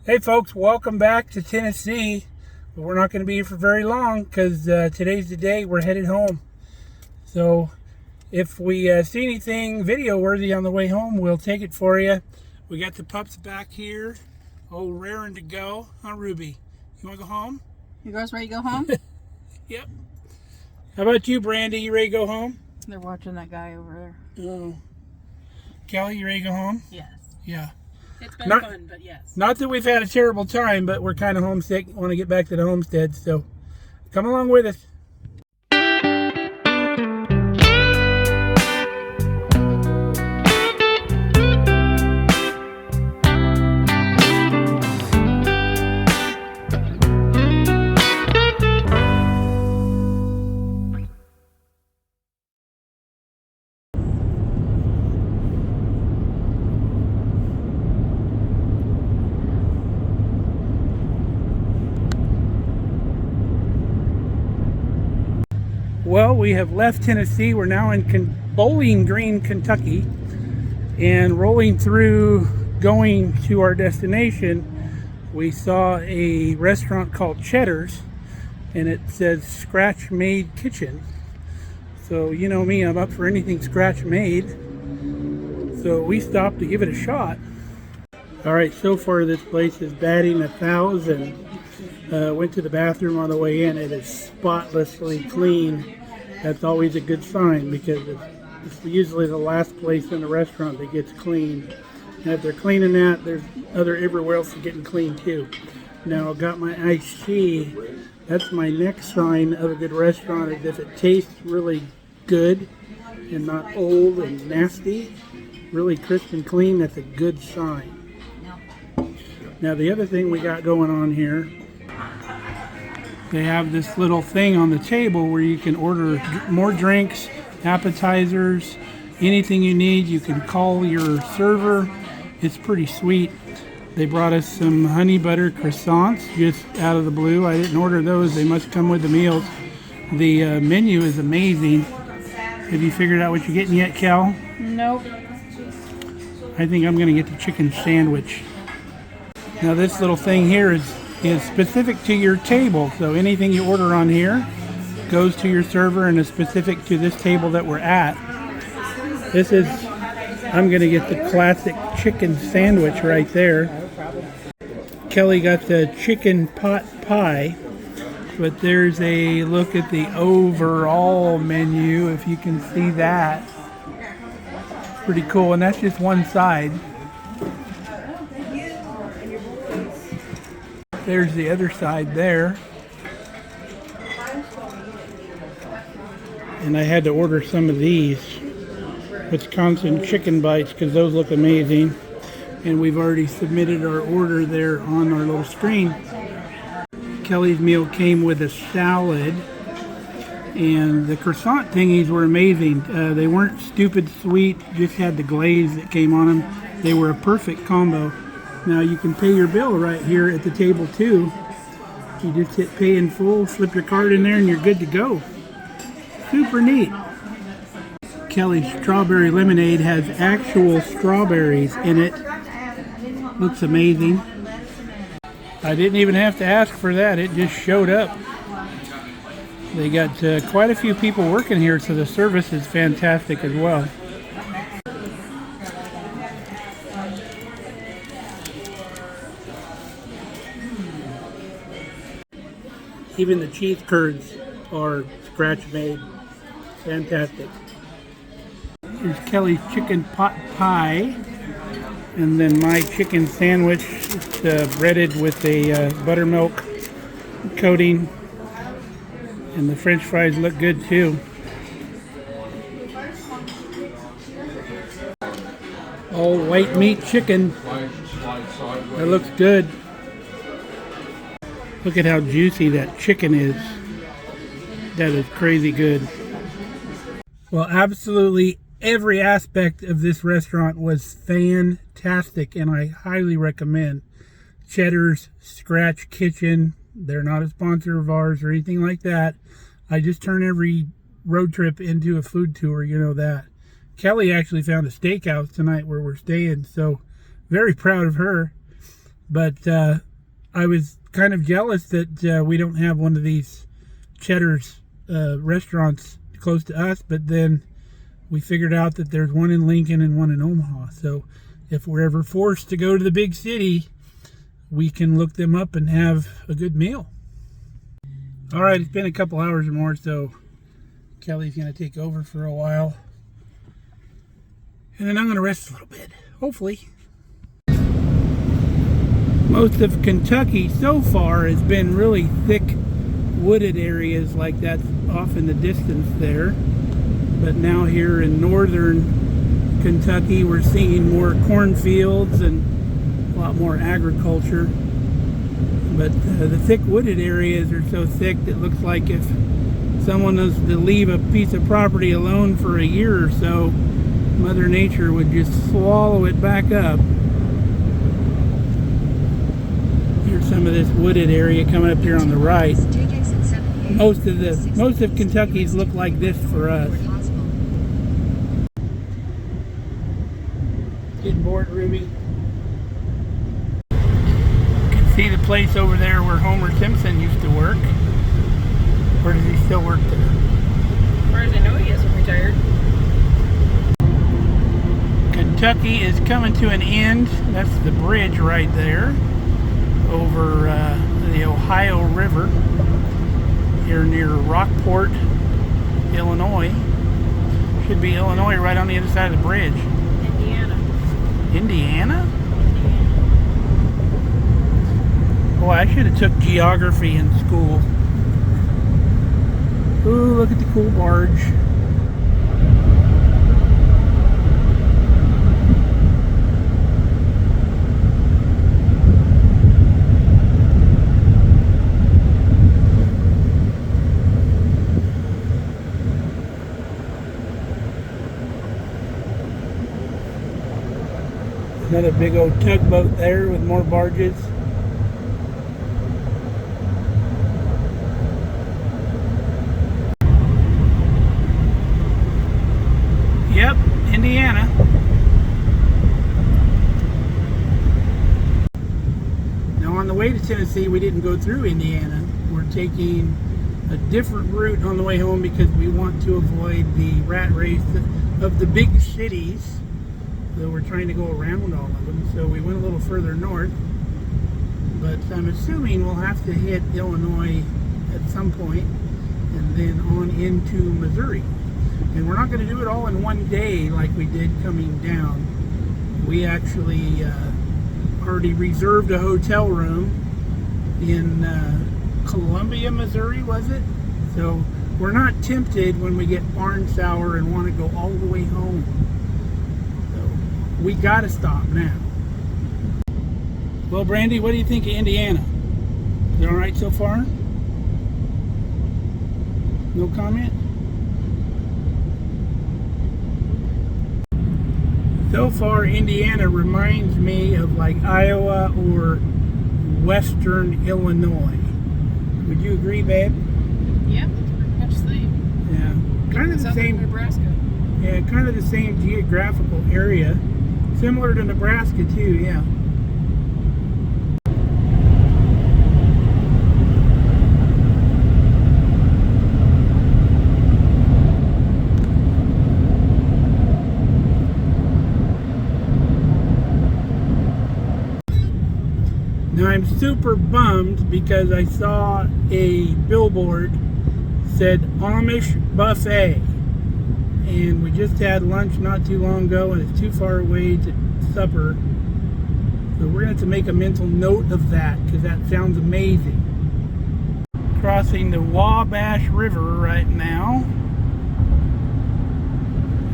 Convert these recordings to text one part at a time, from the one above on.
Hey folks, welcome back to Tennessee. But we're not going to be here for very long because today's the day we're headed home. So if we see anything video worthy on the way home, we'll take it for you. We got the pups back here, all raring to go. Huh, Ruby? You want to go home? You girls ready to go home? Yep. How about you, Brandy? You ready to go home? They're watching that guy over there. Oh. Kelly, you ready to go home? Yes. Yeah. It's been fun, but yes. Not that we've had a terrible time, but we're kind of homesick. Want to get back to the homestead, so come along with us. Well, we have left Tennessee. We're now in Bowling Green, Kentucky, and rolling through, going to our destination, we saw a restaurant called Cheddar's, and it says Scratch Made Kitchen. So you know me, I'm up for anything scratch made. So we stopped to give it a shot. All right, so far this place is batting 1,000. Went to the bathroom on the way in. It is spotlessly clean. That's always a good sign because it's usually the last place in the restaurant that gets clean. And if they're cleaning that, there's everywhere else getting clean too. Now I've got my iced tea. That's my next sign of a good restaurant, is if it tastes really good and not old and nasty, really crisp and clean, that's a good sign. Now the other thing we got going on here, they have this little thing on the table where you can order more drinks, appetizers, anything you need. You can call your server. It's pretty sweet. They brought us some honey butter croissants just out of the blue. I didn't order those. They must come with the meals. The menu is amazing. Have you figured out what you're getting yet, Cal? Nope. I think I'm going to get the chicken sandwich. Now this little thing here is specific to your table, so anything you order on here goes to your server and is specific to this table that we're at. This is, I'm going to get the classic chicken sandwich right there. Kelly got the chicken pot pie, but there's a look at the overall menu, if you can see that. Pretty cool, and that's just one side. There's the other side there. And I had to order some of these Wisconsin chicken bites because those look amazing. And we've already submitted our order there on our little screen. Kelly's meal came with a salad. And the croissant thingies were amazing. They weren't stupid sweet, just had the glaze that came on them. They were a perfect combo. Now you can pay your bill right here at the table too. You just hit pay in full, slip your card in there, and you're good to go. Super neat. Kelly's strawberry lemonade has actual strawberries in it. Looks amazing. I didn't even have to ask for that, it just showed up. They got quite a few people working here, so the service is fantastic as well. Even the cheese curds are scratch made. Fantastic. Here's Kelly's chicken pot pie. And then my chicken sandwich. It's breaded with a buttermilk coating. And the french fries look good too. All white meat chicken. That looks good. Look at how juicy that chicken is. That is crazy good. Well, absolutely every aspect of this restaurant was fantastic, and I highly recommend Cheddar's Scratch Kitchen. They're not a sponsor of ours or anything like that. I just turn every road trip into a food tour, you know that. Kelly actually found a steakhouse tonight where we're staying, so very proud of her. But I was kind of jealous that we don't have one of these Cheddar's restaurants close to us, but then we figured out that there's one in Lincoln and one in Omaha. So if we're ever forced to go to the big city, we can look them up and have a good meal. All right, it's been a couple hours or more, so Kelly's going to take over for a while. And then I'm going to rest a little bit, hopefully. Most of Kentucky so far has been really thick wooded areas like that off in the distance there. But now here in northern Kentucky, we're seeing more cornfields and a lot more agriculture. But the thick wooded areas are so thick that it looks like if someone was to leave a piece of property alone for a year or so, Mother Nature would just swallow it back up. Here's some of this wooded area coming up here on the right. Most of Kentucky's look like this for us. Getting bored, Ruby? See the place over there where Homer Simpson used to work? Or does he still work there? As far as I know, he isn't retired. Kentucky is coming to an end. That's the bridge right there over the Ohio River here near Rockport, Illinois. Should be Illinois right on the other side of the bridge. Indiana. Indiana? Boy, I should have took geography in school. Ooh, look at the cool barge. Another big old tugboat there with more barges. Yep, Indiana. Now on the way to Tennessee, we didn't go through Indiana. We're taking a different route on the way home because we want to avoid the rat race of the big cities. So we're trying to go around all of them. So we went a little further north. But I'm assuming we'll have to hit Illinois at some point and then on into Missouri. And we're not going to do it all in one day like we did coming down. We actually already reserved a hotel room in Columbia, Missouri, was it? So we're not tempted when we get barn sour and want to go all the way home. So we got to stop now. Well, Brandy, what do you think of Indiana? Is it all right so far? No comment? So far, Indiana reminds me of like Iowa or western Illinois. Would you agree, babe? Yeah, that's pretty much the same. Yeah, kind of the same. Nebraska. Yeah, kind of the same geographical area, similar to Nebraska too. Yeah. Now I'm super bummed because I saw a billboard said Amish buffet, and we just had lunch not too long ago and it's too far away to supper, so we're going to have to make a mental note of that because that sounds amazing. Crossing the Wabash River right now,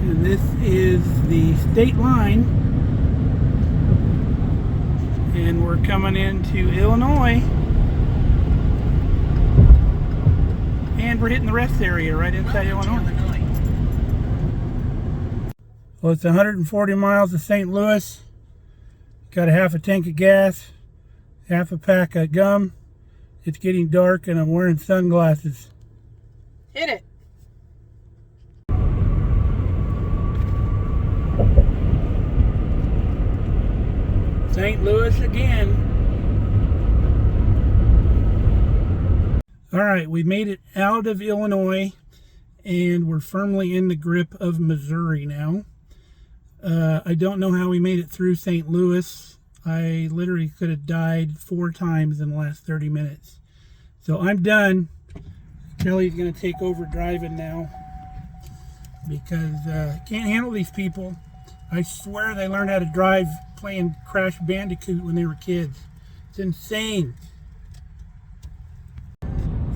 and this is the state line. And we're coming into Illinois. And we're hitting the rest area right inside Illinois. Well, it's 140 miles to St. Louis. Got a half a tank of gas, half a pack of gum. It's getting dark and I'm wearing sunglasses. Hit it. St. Louis again. All right, we made it out of Illinois, and we're firmly in the grip of Missouri now. I don't know how we made it through St. Louis. I literally could have died 4 times in the last 30 minutes. So I'm done. Kelly's going to take over driving now because I can't handle these people. I swear they learned how to drive playing Crash Bandicoot when they were kids. It's insane.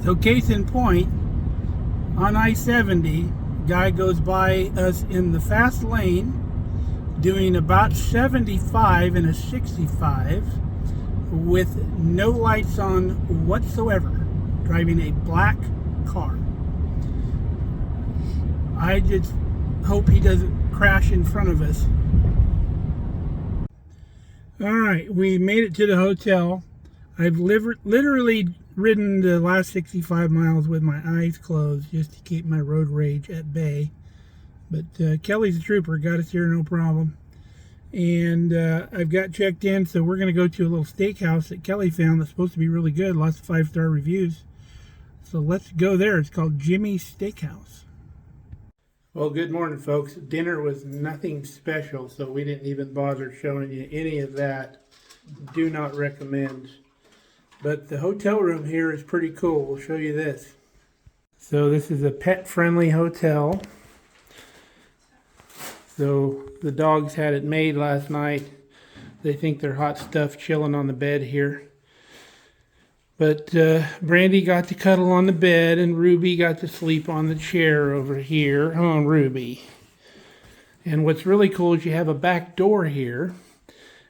So case in point, on I-70, guy goes by us in the fast lane doing about 75 in a 65 with no lights on whatsoever, driving a black car. I just hope he doesn't crash in front of us. Alright, we made it to the hotel. I've literally ridden the last 65 miles with my eyes closed just to keep my road rage at bay. But Kelly's a trooper, got us here no problem. And I've got checked in, so we're going to go to a little steakhouse that Kelly found that's supposed to be really good. Lots of 5-star reviews. So let's go there. It's called Jimmy's Steakhouse. Well, good morning, folks. Dinner was nothing special, so we didn't even bother showing you any of that. Do not recommend. But the hotel room here is pretty cool. We'll show you this. So this is a pet-friendly hotel. So the dogs had it made last night. They think they're hot stuff chilling on the bed here. But Brandy got to cuddle on the bed and Ruby got to sleep on the chair over here. Oh, Ruby. And what's really cool is you have a back door here.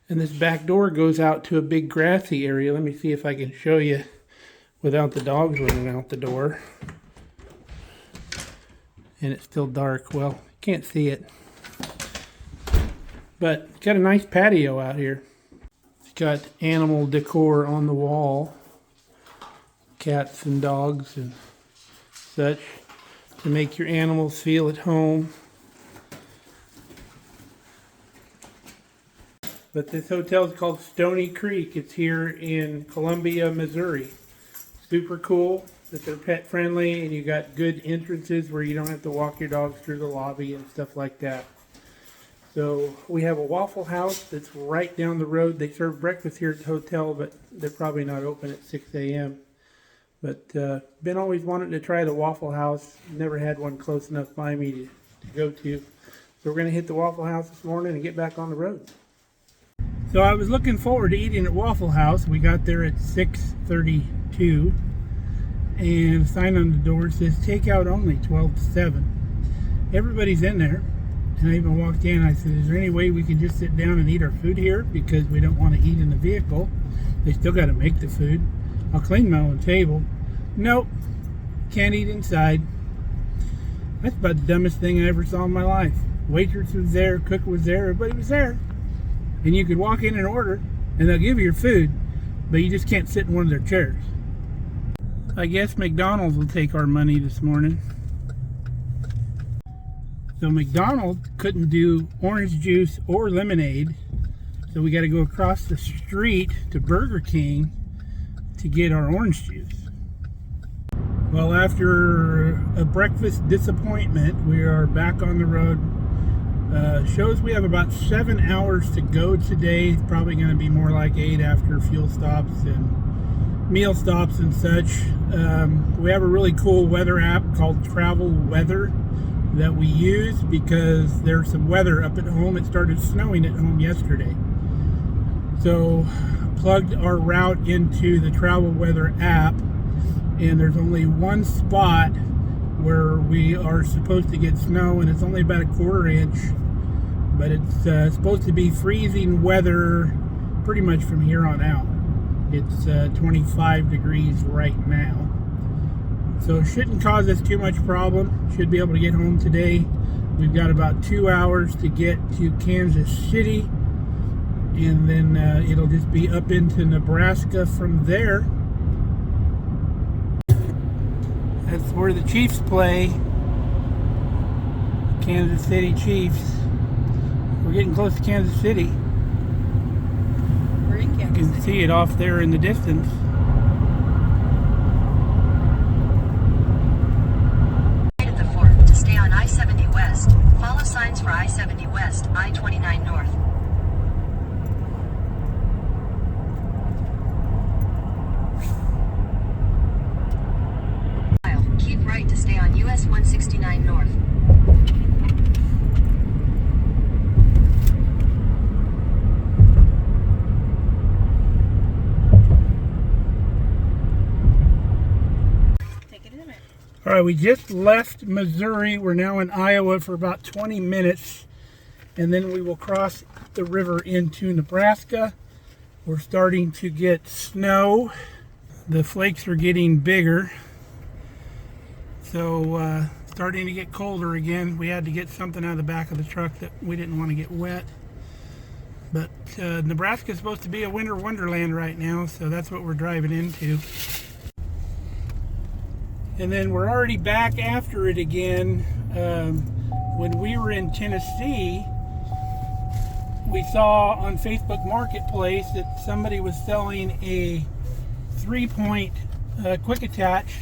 And this back door goes out to a big grassy area. Let me see if I can show you without the dogs running out the door. And it's still dark. Well, can't see it. But it's got a nice patio out here. It's got animal decor on the wall. Cats and dogs and such to make your animals feel at home. But this hotel is called Stony Creek. It's here in Columbia, Missouri. Super cool that they're pet friendly and you got good entrances where you don't have to walk your dogs through the lobby and stuff like that. So we have a Waffle House that's right down the road. They serve breakfast here at the hotel, but they're probably not open at 6 a.m. But been always wanting to try the Waffle House. Never had one close enough by me to go to. So we're going to hit the Waffle House this morning and get back on the road. So I was looking forward to eating at Waffle House. We got there at 6:32. And the sign on the door says takeout only, 12 to 7. Everybody's in there. And I even walked in and I said, is there any way we can just sit down and eat our food here? Because we don't want to eat in the vehicle. They still got to make the food. I'll clean my own table. Nope. Can't eat inside. That's about the dumbest thing I ever saw in my life. Waitress was there, cook was there, everybody was there. And you could walk in and order, and they'll give you your food, but you just can't sit in one of their chairs. I guess McDonald's will take our money this morning. So McDonald's couldn't do orange juice or lemonade, so we got to go across the street to Burger King to get our orange juice. Well, after a breakfast disappointment, we are back on the road. Shows we have about 7 hours to go today. It's probably going to be more like 8 after fuel stops and meal stops and such. We have a really cool weather app called Travel Weather that we use because there's some weather up at home. It started snowing at home yesterday. So plugged our route into the Travel Weather app, and there's only one spot where we are supposed to get snow, and it's only about a 1/4 inch, but it's supposed to be freezing weather pretty much from here on out. It's 25 degrees right now, so it shouldn't cause us too much problem. Should be able to get home today. We've got about 2 hours to get to Kansas City, and then it'll just be up into Nebraska from there. That's where the Chiefs play. Kansas City Chiefs. We're getting close to Kansas City. We're in Kansas You can City. see it off there in the distance. All right, we just left Missouri. We're now in Iowa for about 20 minutes, and then we will cross the river into Nebraska. We're starting to get snow. The flakes are getting bigger, so starting to get colder again. We had to get something out of the back of the truck that we didn't want to get wet. But Nebraska is supposed to be a winter wonderland right now, so that's what we're driving into. And then we're already back after it again. When we were in Tennessee, we saw on Facebook Marketplace that somebody was selling a 3-point quick attach,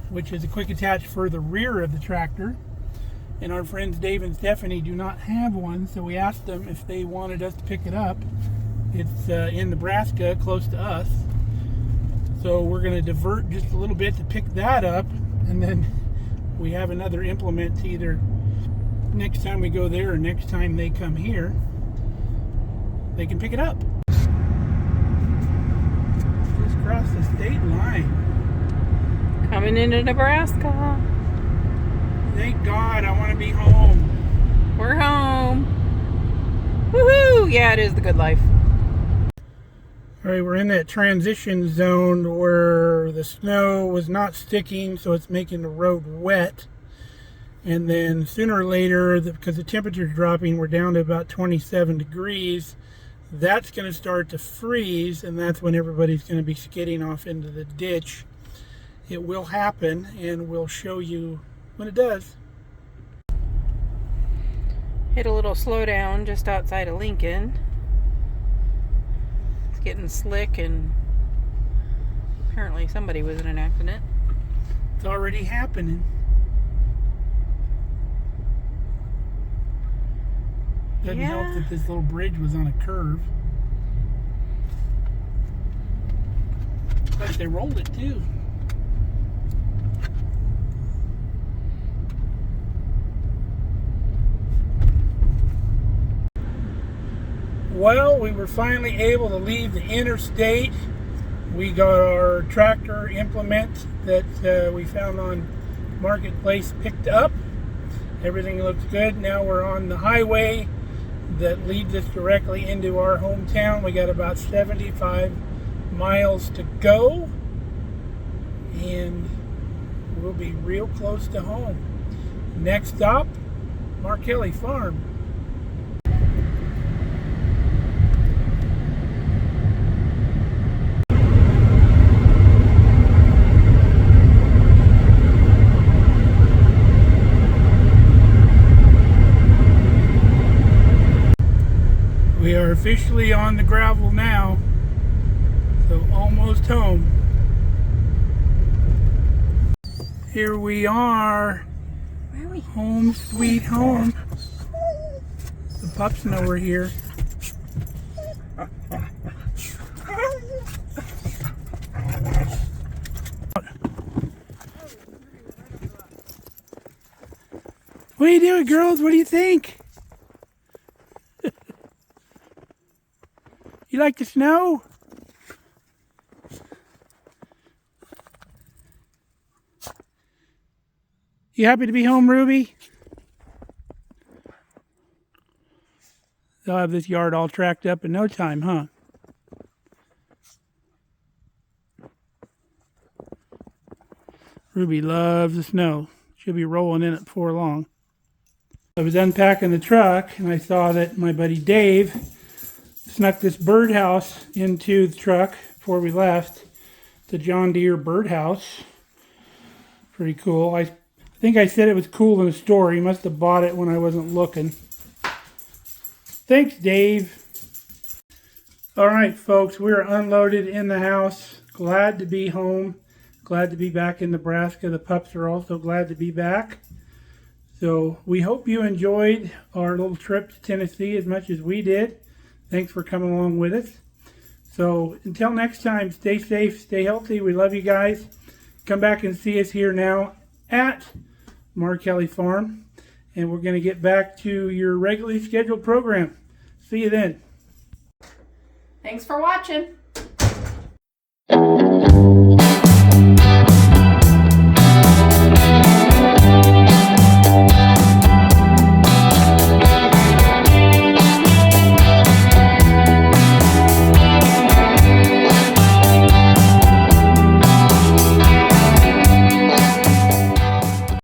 which is a quick attach for the rear of the tractor. And our friends Dave and Stephanie do not have one, so we asked them if they wanted us to pick it up. It's in Nebraska, close to us. So we're going to divert just a little bit to pick that up, and then we have another implement to either next time we go there or next time they come here, they can pick it up. Just cross the state line. Coming into Nebraska. Thank God, I want to be home. We're home. Woohoo! Yeah, it is the good life. All right, we're in that transition zone where the snow was not sticking, so it's making the road wet. And then sooner or later, because the temperature's dropping, we're down to about 27 degrees. That's going to start to freeze, and that's when everybody's going to be skidding off into the ditch. It will happen, and we'll show you when it does. Hit a little slowdown just outside of Lincoln. It's getting slick, and apparently somebody was in an accident. It's already happening. Doesn't help that this little bridge was on a curve. But they rolled it too. Well, we were finally able to leave the interstate. We got our tractor implement that we found on Marketplace picked up. Everything looks good. Now we're on the highway that leads us directly into our hometown. We got about 75 miles to go, and we'll be real close to home. Next stop, Markelly Farm. We are officially on the gravel now, so almost home. Here we are. Where are we? Home sweet home. The pups know we're here. What are you doing, girls? What do you think? You like the snow? You happy to be home, Ruby? They'll have this yard all tracked up in no time, huh? Ruby loves the snow. She'll be rolling in it before long. I was unpacking the truck and I saw that my buddy Dave snuck this birdhouse into the truck before we left. The John Deere birdhouse. Pretty cool. I think I said it was cool in the store. He must have bought it when I wasn't looking. Thanks, Dave. All right, folks, we're unloaded in the house. Glad to be home. Glad to be back in Nebraska. The pups are also glad to be back. So we hope you enjoyed our little trip to Tennessee as much as we did. Thanks for coming along with us. So until next time, stay safe, stay healthy. We love you guys. Come back and see us here now at Markelly Farm. And we're going to get back to your regularly scheduled program. See you then. Thanks for watching.